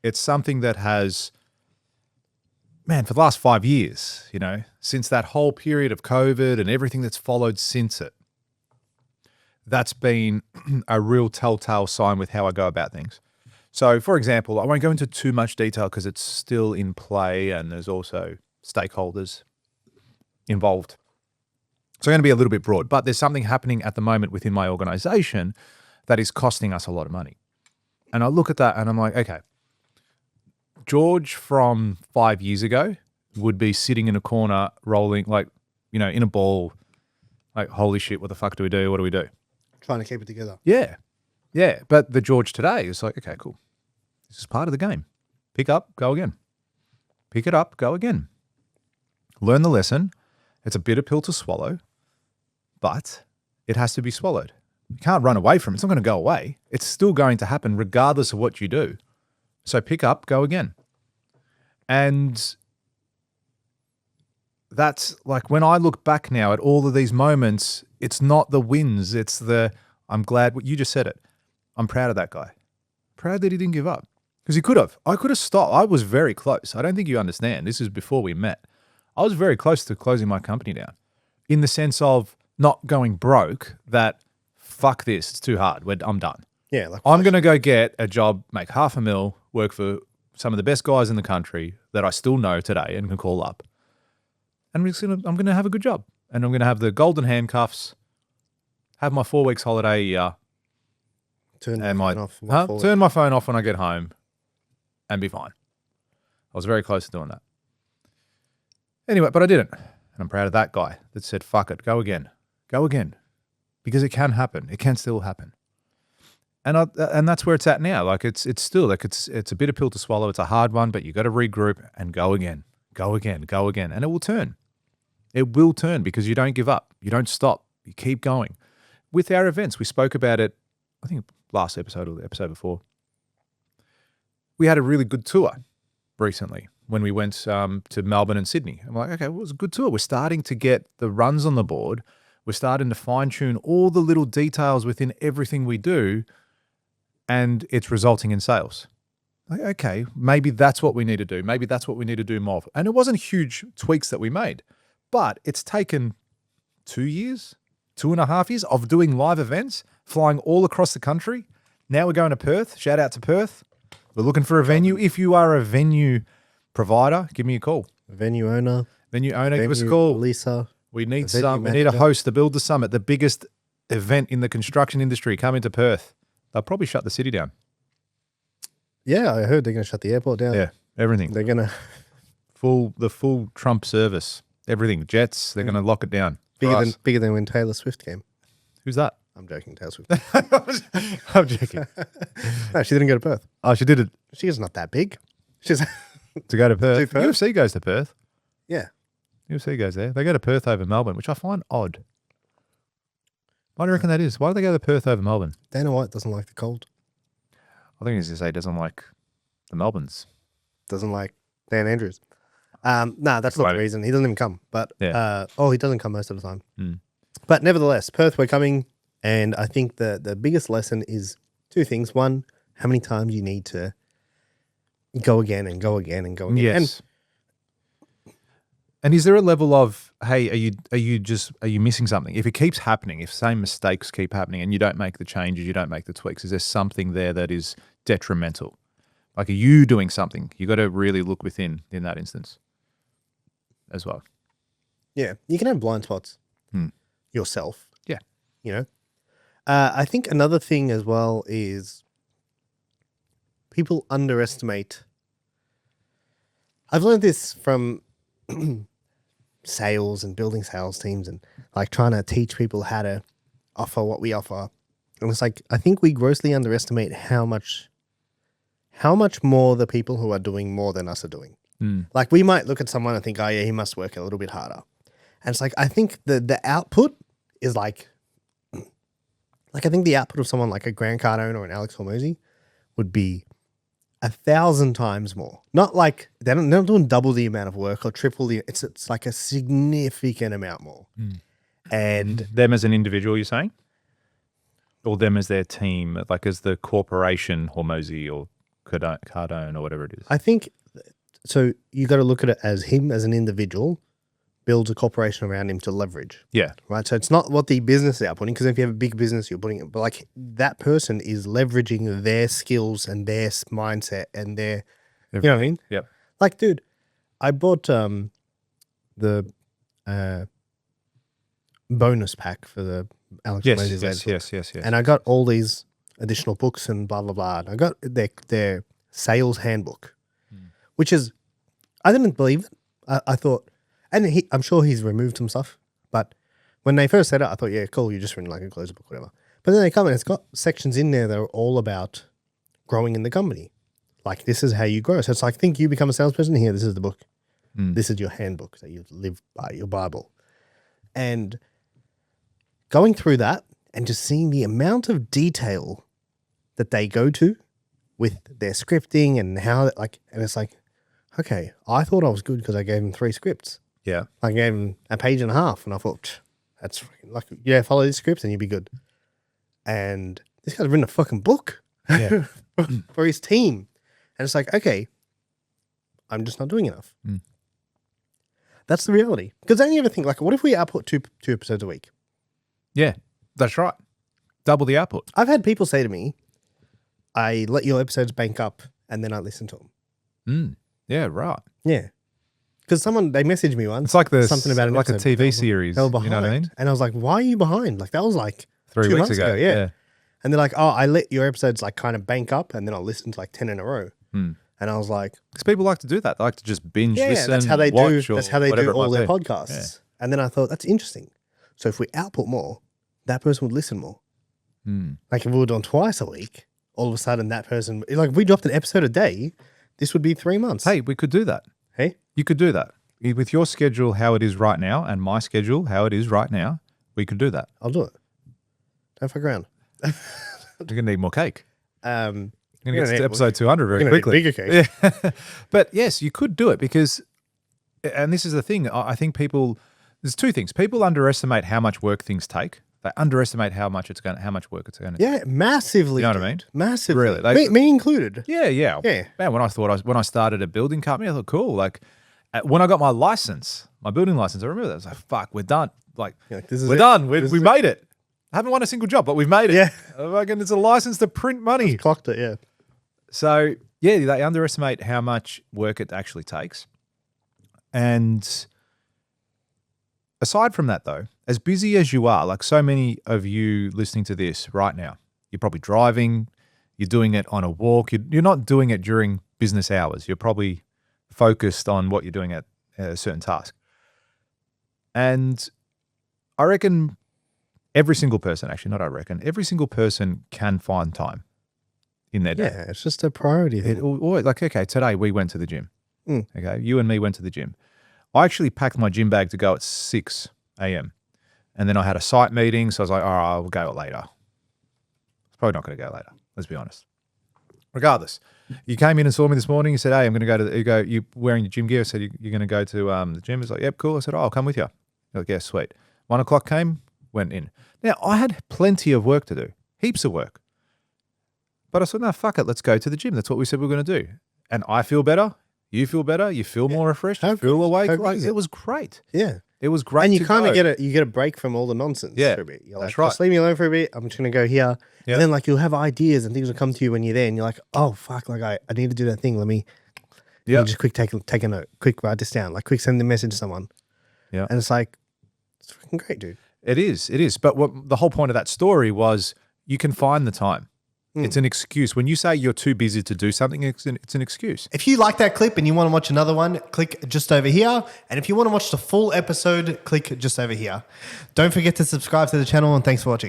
It's something that has, man, for the last 5 years, since that whole period of COVID and everything that's followed since it, that's been a real telltale sign with how I go about things. So, for example, I won't go into too much detail because it's still in play and there's also stakeholders involved. So I'm going to be a little bit broad, but there's something happening at the moment within my organization that is costing us a lot of money. And I look at that and I'm like, okay, George from 5 years ago would be sitting in a corner rolling in a ball, like, holy shit, what the fuck do we do? What do we do? Trying to keep it together. Yeah. Yeah. But the George today is like, okay, cool. This is part of the game. Pick up, go again. Pick it up, go again. Learn the lesson. It's a bitter pill to swallow, but it has to be swallowed. You can't run away from it. It's not going to go away. It's still going to happen regardless of what you do. So pick up, go again. And that's like, when I look back now at all of these moments, it's not the wins. It's I'm glad, you just said it. I'm proud of that guy. Proud that he didn't give up. Because he could have. I could have stopped. I was very close. I don't think you understand. This is before we met. I was very close to closing my company down, in the sense of not going broke, that fuck this, it's too hard. I'm done. Yeah. I'm going to go get a job, make $500,000, work for some of the best guys in the country that I still know today and can call up. And I'm going to have a good job. And I'm going to have the golden handcuffs, have my 4 weeks holiday a year. Turn my phone off when I get home and be fine. I was very close to doing that. Anyway, but I didn't. And I'm proud of that guy that said, fuck it, go again. Go again. Because it can happen. It can still happen. And that's where it's at now. Like, it's still, like, it's a bitter pill to swallow. It's a hard one, but you got to regroup and go again. Go again. Go again. And it will turn. It will turn because you don't give up. You don't stop. You keep going. With our events, we spoke about it, I think last episode or the episode before. We had a really good tour recently when we went to Melbourne and Sydney. I'm like, okay, well, it was a good tour. We're starting to get the runs on the board. We're starting to fine-tune all the little details within everything we do, and it's resulting in sales. Like, okay, maybe that's what we need to do. Maybe that's what we need to do more of. And it wasn't huge tweaks that we made, but it's taken 2 years, 2.5 years of doing live events, flying all across the country. Now we're going to Perth. Shout out to Perth. We're looking for a venue. If you are a venue provider, give me a call. Venue owner, give us a call. Lisa. We need we need a host to build the summit, the biggest event in the construction industry. Come into Perth. They'll probably shut the city down. Yeah, I heard they're going to shut the airport down. Yeah, everything. They're going to the full Trump service. Everything. Jets, they're going to lock it down. Bigger than when Taylor Swift came. Who's that? I'm joking, Taylor Swift. I'm joking. No, she didn't go to Perth. Oh, she did it. She's not that big. She's to go to Perth. Perth? UFC goes to Perth. Yeah. UFC goes there. They go to Perth over Melbourne, which I find odd. Why do you reckon that is? Why do they go to Perth over Melbourne? Dana White doesn't like the cold. I think he's going to say he doesn't like the Melbournes. Doesn't like Dan Andrews. That's not the reason. He doesn't even come. But yeah. He doesn't come most of the time. But nevertheless, Perth, we're coming. And I think the biggest lesson is two things. One, how many times you need to go again and go again and go again. Yes. And is there a level of, hey, are you missing something? If it keeps happening, if same mistakes keep happening and you don't make the changes, you don't make the tweaks, is there something there that is detrimental? Like, are you doing something? You got to really look within in that instance as well. Yeah. You can have blind spots yourself. Yeah. You know? I think another thing as well is people underestimate. I've learned this from sales and building sales teams and like trying to teach people how to offer what we offer. And it's like, I think we grossly underestimate how much more the people who are doing more than us are doing. Like, we might look at someone and think, oh yeah, he must work a little bit harder. And it's like, I think the output is like I think the output of someone like a Grant Cardone or an Alex Hormozy would be 1,000 times more. Not like they're not doing double the amount of work or triple the. It's like a significant amount more. And them as an individual, you're saying, or them as their team, like as the corporation Hormozy or Cardone or whatever it is. I think so. You got to look at it as him as an individual builds a corporation around him to leverage, Yeah. right? So it's not what the business is outputting, because if you have a big business, you're putting it, but like that person is leveraging their skills and their mindset and their, you know what I mean? Yep. Like, dude, I bought the bonus pack for the Alex Moses Yes. and I got all these additional books and blah blah blah. And I got their sales handbook, which is, I didn't believe it. I thought, and I'm sure he's removed some stuff, but when they first said it, I thought, yeah, cool, you're just reading like a closed book, whatever. But then they come and it's got sections in there that are all about growing in the company. Like, this is how you grow. So it's like, think you become a salesperson, here, this is the book. This is your handbook that you live by, your Bible. And going through that and just seeing the amount of detail that they go to with their scripting and how, like, and it's like, okay, I thought I was good because I gave them 3 scripts. Yeah. I gave him a page and a half, and I thought, that's freaking lucky. Yeah, follow these scripts and you'll be good. And this guy's written a fucking book for his team. And it's like, okay, I'm just not doing enough. That's the reality. Because then you ever think, like, what if we output two episodes a week? Yeah, that's right. Double the output. I've had people say to me, I let your episodes bank up and then I listen to them. Yeah, right. Yeah. Because they messaged me once. It's like something about an like a episode, TV series. They were behind. You know what I mean? And I was like, why are you behind? Like, that was like 3 2 weeks months ago. Yeah. And they're like, oh, I let your episodes like kind of bank up and then I'll listen to like 10 in a row. And I was like, because people like to do that. They like to just binge listen. that's how they watch, do. That's how they do all their be. podcasts. Yeah. And then I thought, that's interesting. So if we output more, that person would listen more. Like, if we were doing twice a week, all of a sudden that person, like, if we dropped an episode a day, this would be 3 months. Hey, we could do that. Hey, you could do that with your schedule how it is right now, and my schedule how it is right now. We could do that. I'll do it. Don't fuck around. You're gonna need more cake. You're You're gonna get to episode 200 very quickly. Bigger cake. Yeah. But yes, you could do it because, and this is the thing. I think there's 2 things. People underestimate how much work things take. They underestimate how much work it's going to. Yeah, massively. You know what I mean? Massively. Really, me included. Yeah. Man, when I started a building company, I thought, cool. Like, when I got my building license, I remember that. I was like, fuck, we're done. Like, we're done. We made it. I haven't won a single job, but we've made it. Yeah. Again, it's a license to print money. Clocked it, yeah. So, yeah, they underestimate how much work it actually takes. And aside from that, though, as busy as you are, like so many of you listening to this right now, you're probably driving, you're doing it on a walk, you're not doing it during business hours. You're probably focused on what you're doing at a certain task. And I reckon every single person can find time in their day. Yeah, it's just a priority thing. Like, okay, today we went to the gym. Okay, you and me went to the gym. I actually packed my gym bag to go at 6 a.m. And then I had a site meeting, so I was like, all right, I'll go later. It's probably not going to go later, let's be honest. Regardless, you came in and saw me this morning. You said, hey, I'm going to go to, you wearing your gym gear. I said, you're going to go to the gym. It's like, yep, cool. I said, oh, I'll come with you. You're like, yeah, sweet. 1 o'clock came, went in. Now, I had plenty of work to do, heaps of work. But I said, no, fuck it, let's go to the gym. That's what we said we were going to do. And I feel better. You feel better. You feel more refreshed. You feel awake. Like, it was great. Yeah. It was great. And you kind of get a break from all the nonsense for a bit. You're that's like, right. Just leave me alone for a bit. I'm just going to go here. Yeah. And then like you'll have ideas and things will come to you when you're there and you're like, oh, fuck, like I need to do that thing. Let me just quick take a note. Quick write this down. Like quick send the message to someone. Yeah. And it's like, it's freaking great, dude. It is. But the whole point of that story was you can find the time. It's an excuse. When you say you're too busy to do something, it's an excuse. If you like that clip and you want to watch another one, click just over here. And if you want to watch the full episode, click just over here. Don't forget to subscribe to the channel, and thanks for watching.